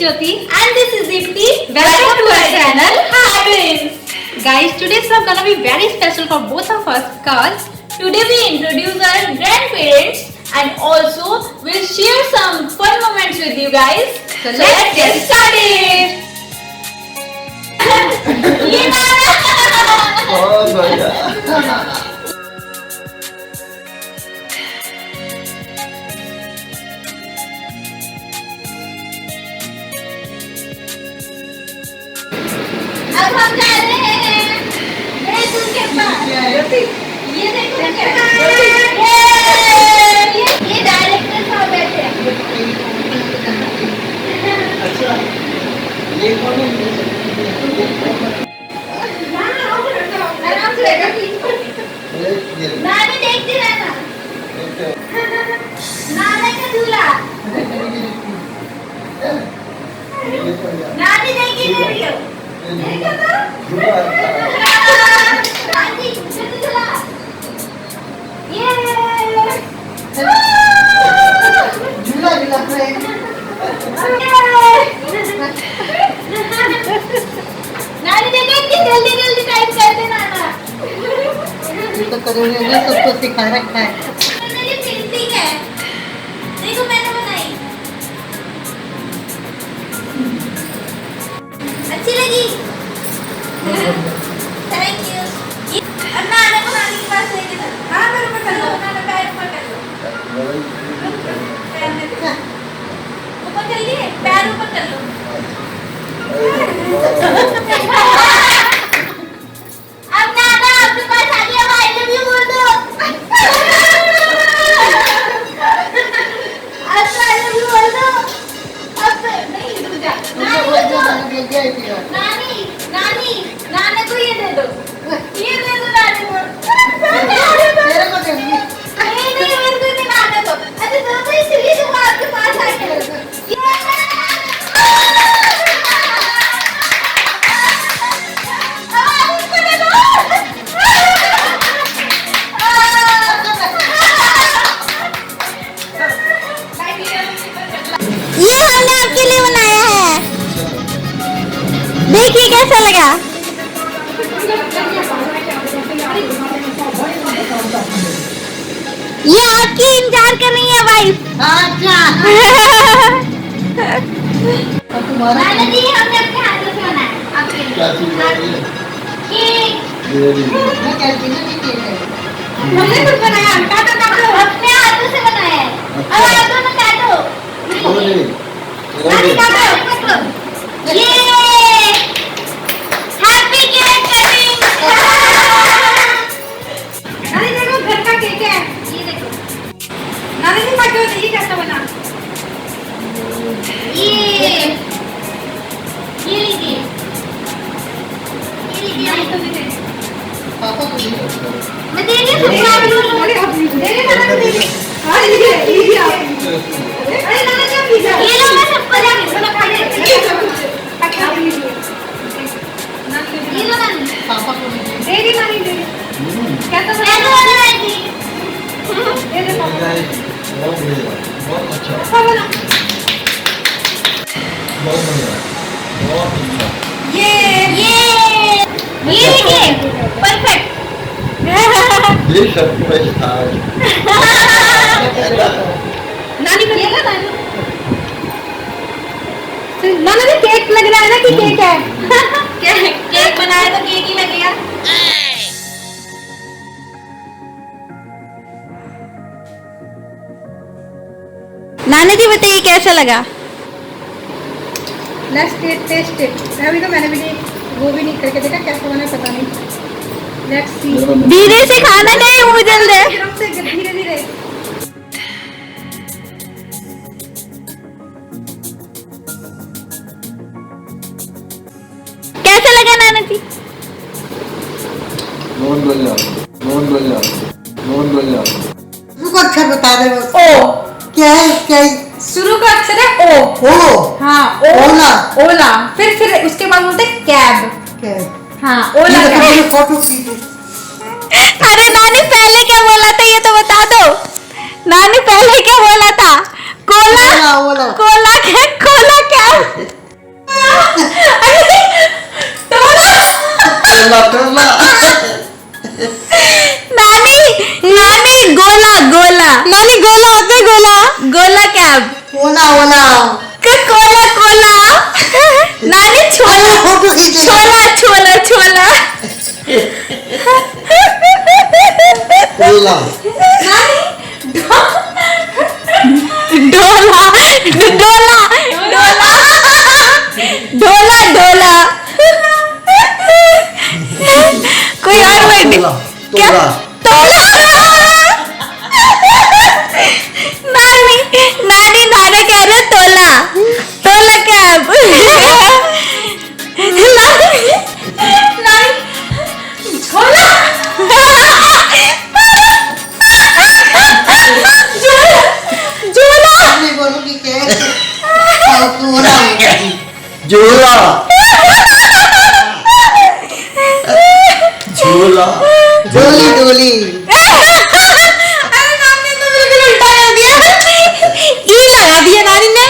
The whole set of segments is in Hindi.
Jyoti. And this is Deepti. Welcome to our channel. Hi friends. Guys, today's vlog gonna be very special for both of us cause Today we introduce our grandparents and also we'll share some fun moments with you guys. So let's get started. ये नाना. बहुत बढ़िया। अब हम जा रहे हैं बैतूल के पास। ये देखो ये डायरेक्टर साहब बैठे हैं। अच्छा, ये कौन है? आराम से नानी देखती रहना। नाना का दूल्हा नानी देखी वीडियो देखो तो नानी दूल्हा ये झूला झूला फ्रेंड। नानी देखो इतनी जल्दी जल्दी टाइप करते नाना। ये तो करोगे ना, सबको सिखा रखा है। मेरी पेंटिंग है देखो मैंने बनाई। अच्छी लगी? Thank you. अब नाना को नानी के पास लेके चलो। हाँ मेरे ऊपर कर लो नाना पैर ऊपर कर लो। पैर में ऊपर कर लिए पैर ऊपर कर लो। अब नाना आपके पास आ गया आई लव यू बोल दो। अब आई लव यू बोल दो। अब नहीं रुक जा। नानी नानी नाना को ये दे दो। ये दे दो नानी को। तेरे को देंगी। नहीं नहीं मेरे को नहीं नाना को। अच्छा तो इसलिए तुम आपके पास आ गए। ये हमने आपके लिए बनाया है, देखिए कैसा लगा। ये आपकी इंतजार कर रही है वाइफ। अच्छा। अब तुम्हारा नाना जी हमने अपने हाथों से बनाया आपके लिए। क्या चीज़ है ये? केक मैं कहती हूँ कि केक है। हमने खुद बनाया। काटो काटो अपने हाथों से बनाया है। अब आप दोनों काटो। बोले, नानी बोले। काटो काटो। ये हैप्पी केक कटिंग। नानी देखो घर का केक है। ये देखो नानी जी काटो ये कैसा बना। ये लीजिए पापा को दे। मैं दे रही हूँ सबको आप लोग दे रहे नाना को दे रही। हाँ लीजिए लीजिए आप। अरे नाना क्या लीजिए ये लो मैं सबको दे रही हूँ। खा ले ये लो नानी पापा को दे। दे रही नानी दे रही। कैसा बना दे दे पापा बहुत बढ़िया, बहुत अच्छा, अच्छा बना। बहुत बढ़िया, बहुत अच्छा। ये देखिए परफेक्ट। ये सरप्राइज था। नानी को ये लो नानी। नाना भी केक लग रहा है ना कि केक है। केक बनाया तो केक ही लगेगा। नाना जी बताइए कैसा लगा। Let's taste it. अभी तो मैंने भी नहीं वो भी नहीं करके देखा कैसा बना पता नहीं। Let's see. धीरे से खाना चाहिए मुझे जल्दी। एकदम से धीरे धीरे। कैसा लगा नाना जी। बहुत बढ़िया, बहुत बढ़िया, बहुत बढ़िया। रुको अच्छा बता दे बस। ओ क्या है क्या है? शुरू का अक्षर है ओ। ओ हाँ ओला। ओला फिर उसके बाद बोलते हैं कैब। क्या है? हाँ ओला ये कैब। देखो, फोटो खींचो। अरे नानी पहले क्या बोला था ये तो बता दो। नानी पहले क्या बोला था? कोला ओला ओला। कोला क्या कोला क्या टोला टोला नानी नानी गोला गोला नानी गोला होता है गोला गोला कैब ओला ओला कोला कोला नानी छोला फोटो खींचे छोला छोला छोला टोला डोला डोला डोला डोला डोला कोई और वर्ड क्या टोला तोला नानी नानी नाना कह रहे तोला तोला कैब नानी छोला झोला नहीं बोलूंगी क्या टोला झोला झोला डोली डोली अरे नानी तो बिल्कुल उल्टा कर दिया ई लगा दिया नानी ने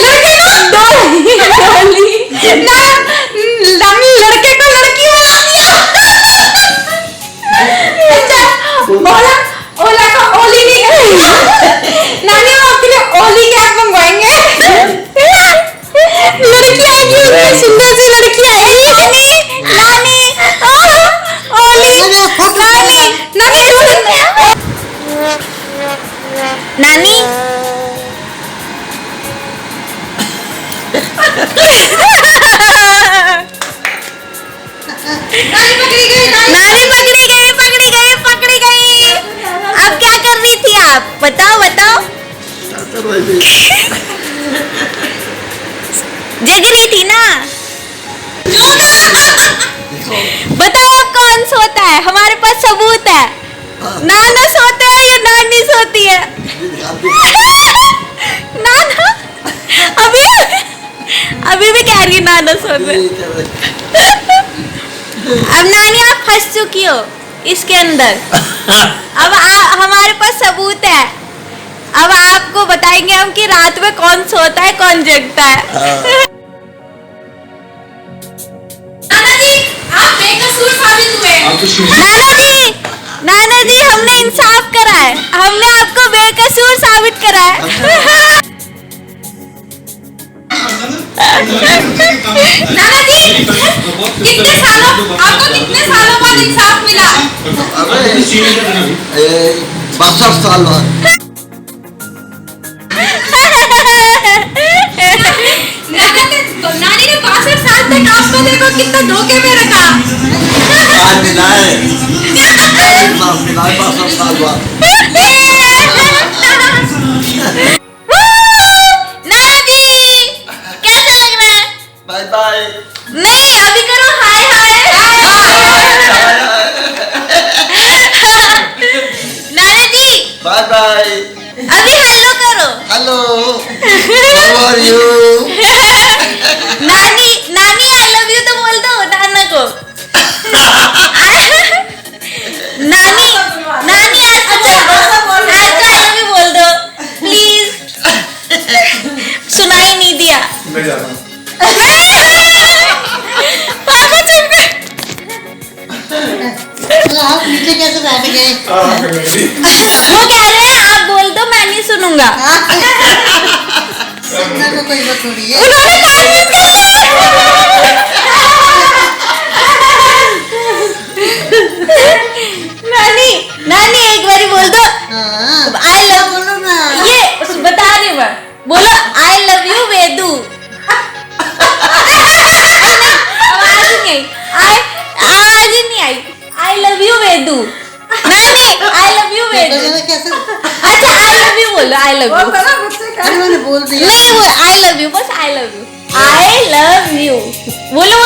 लड़के को डोली डोली ना नानी लड़के को लड़की बना दिया अच्छा बोला ओला का ओली नहीं नानी हम आपके लिए ओली कैब मंगवाएंगे लड़की आएगी इतनी सुंदर सी लड़की आएगी नानी नानी ओली नानी नानी नानी नानी पकड़ी गई अब क्या कर रही थी आप बताओ बताओ जग रही थी ना बताओ अब कौन सोता है हमारे पास सबूत है नाना सोते हैं या नानी सोती है नाना अभी अभी भी कह रही है नाना सोते अब नानी आप फंस चुकी हो इसके अंदर अब हमारे पास सबूत है अब आपको बताएंगे हम कि रात में कौन सोता है कौन जगता है नाना जी आप बेकसूर साबित हुए नाना जी हमने इंसाफ करा है हमने आपको बेकसूर साबित करा है नाना जी कितने सालों बाद इंसाफ मिला 62 साल बाद नानी ने 62 साल तक आपको देखो कितना धोखे में रखा मिलाए 62 साल बाद नाना जी कैसा लग रहा है बाय बाय नहीं अभी करो हाय हाय नाना जी बाय बाय अभी हेलो करो हेलो हाउ आर यू नानी नानी आई लव यू तो बोल दो नाना को नानी नानी अच्छा आई लव यू बोल दो प्लीज सुनाई नहीं दिया पापा चुप गए आप नीचे कैसे बैठ गए वो कह रहे हैं आप बोल दो मैं नहीं सुनूंगा सुनने को कोई बात थोड़ी है उन्होंने कॉन्फ्रेंस कर ली नानी नानी एक बारी बोल दो आई लव बोलो ना ये बता रही हूँ मैं बोलो आई लव यू वेदू आवाज ही नहीं आई आवाज ही नहीं आई आई लव यू वेदू नानी आई लव यू वेदू कैसे अच्छा आई लव यू बोलो आई लव यू अरे मैंने बोल दिया नहीं वो आई लव यू बस आई लव यू बोलो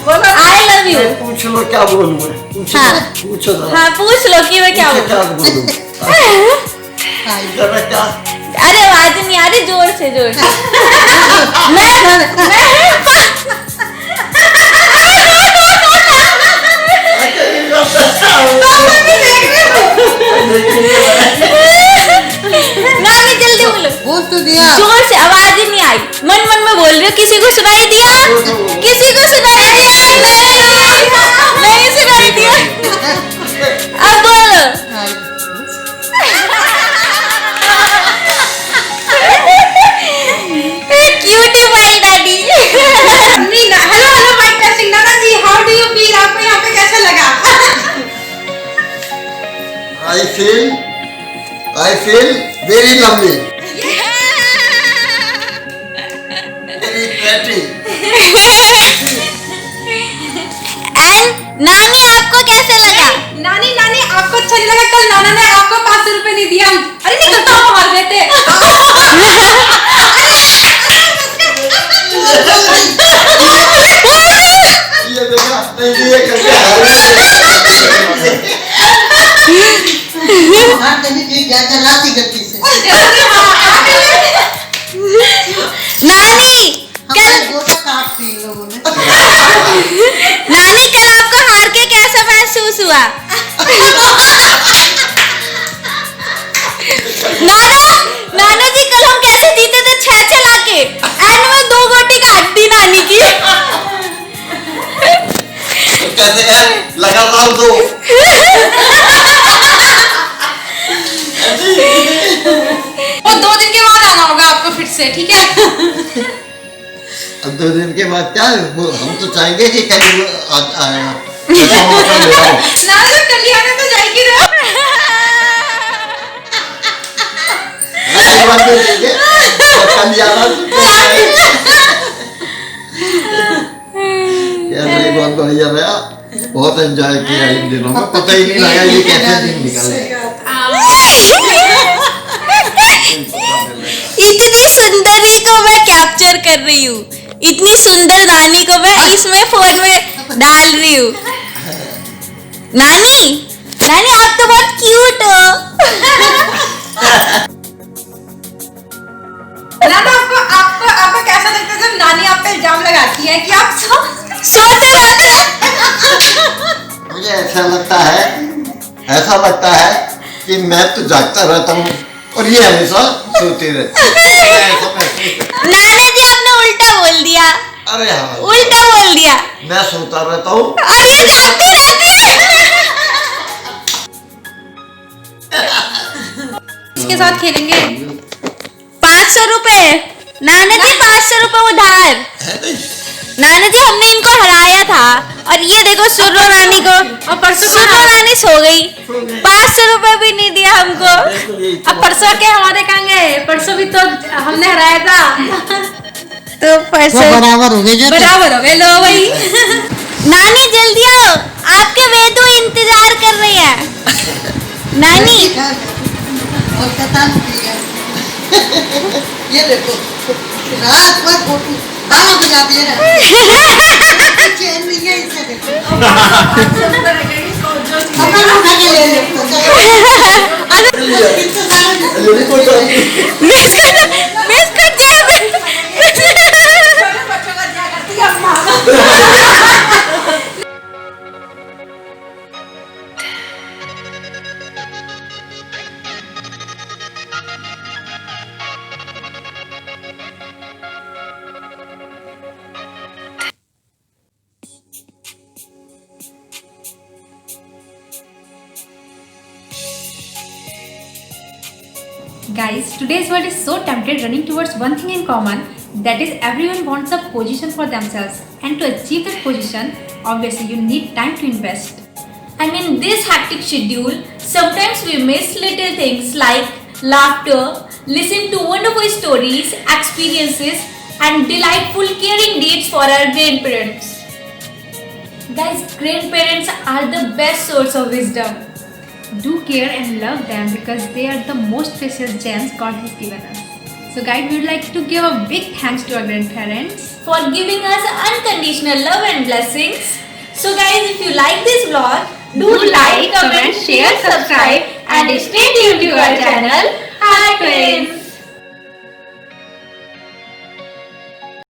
बोलो आई लव यू पूछ लो क्या बोलूं मैं हाँ पूछो जरा हाँ पूछ लो कि मैं क्या क्या बोलूं बोलूं जरा क्या अरे आवाज नहीं आ रही जोर से नानी जल्दी बोलो बोल तो दिया जोर से आवाज ही नहीं आई मन मन में बोल रही हो किसी को को सुनाई दिया? किसी को सुनाई दिया? नहीं सुनाई दिया। अब बोलो। Cutie my daddy. Hello hello mic testing. नाना ji how do you feel? आपको यहाँ पे कैसा लगा? I feel very lovely. Very pretty. And नानी आपको कैसे लगा? नानी नानी आपको अच्छा नहीं लगा? कल नाना ने आपको 500 रुपए नहीं दिया। अरे नहीं करता हूँ हार गए थे। ये देखा नहीं ये करके हाथ देने की क्या रात ही गलती से नानी हमारे गोटा काट दी इन लोगों ने। नानी कल आपको हार के कैसा महसूस हुआ? नाना जी कल हम कैसे जीते थे 6 चला के, एंड में 2 गोटी काट दी नानी की। कहते हैं लगातार दो। और 2 दिन के बाद आना होगा आपको फिर से, ठीक है? अब 2 दिन के बाद क्या हम तो चाहेंगे कि कल आज आएगा। मौका ले आओ। ना जब कल आने तो जाएगी ना। एक बार तो देंगे, और कल आना तो कैसे बहुत बढ़िया रहा। बहुत एंजॉय किया इन दिनों में, पता ही नहीं लगा ये कैसे दिन निकले। इतनी सुंदरी को मैं कैप्चर कर रही हूँ, इतनी सुंदर नानी को मैं इसमें फोन में डाल रही हूँ। नानी नानी आप तो बहुत क्यूट हो। नाना आपको आपको आपको कैसा लगता है जब नानी आप पे इल्जाम लगाती है कि आप सोते रहते हैं। मुझे ऐसा लगता है कि मैं तो जागता रहता हूँ और ये हमेशा सोती रहती है। नाना जी आपने उल्टा बोल दिया, अरे हाँ, उल्टा बोल दिया। मैं सोता रहता हूँ। और ये जागती रहती है। इसके साथ खेलेंगे। 500 रुपए नाना जी, 500 रुपए उधार। नाना जी हमने इनको हराया था, और ये देखो सुर्रो रानी को, और परसों सुर्रो रानी सो गई, 500 रुपए भी नहीं दिया हमको। अब परसों के हमारे कहाँ गए? परसों भी तो हमने हराया था। तो परसों बराबर हो गए जो बराबर हो गए। लो भाई। नानी जल्दी आओ, आपके वेदू इंतजार कर रही है। नानी और कतान ये देखो रात भर फोटो गाना बजाती है ना। चैन नहीं है इसे देखो। अपना उठा के ले लो। मिस कर दिया। Guys, today's world is so tempted running towards one thing in common, that is everyone wants a position for themselves, and to achieve that position, obviously you need time to invest. And in this hectic schedule, sometimes we miss little things like laughter, listen to wonderful stories, experiences, and delightful caring deeds for our grandparents. Guys, grandparents are the best source of wisdom. Do care and love them because they are the most precious gems God has given us. So guys, we would like to give a big thanks to our grandparents For giving us unconditional love and blessings. So guys, if you like this vlog, do like, comment, share, subscribe, and stay tuned to our channel. Hi friends!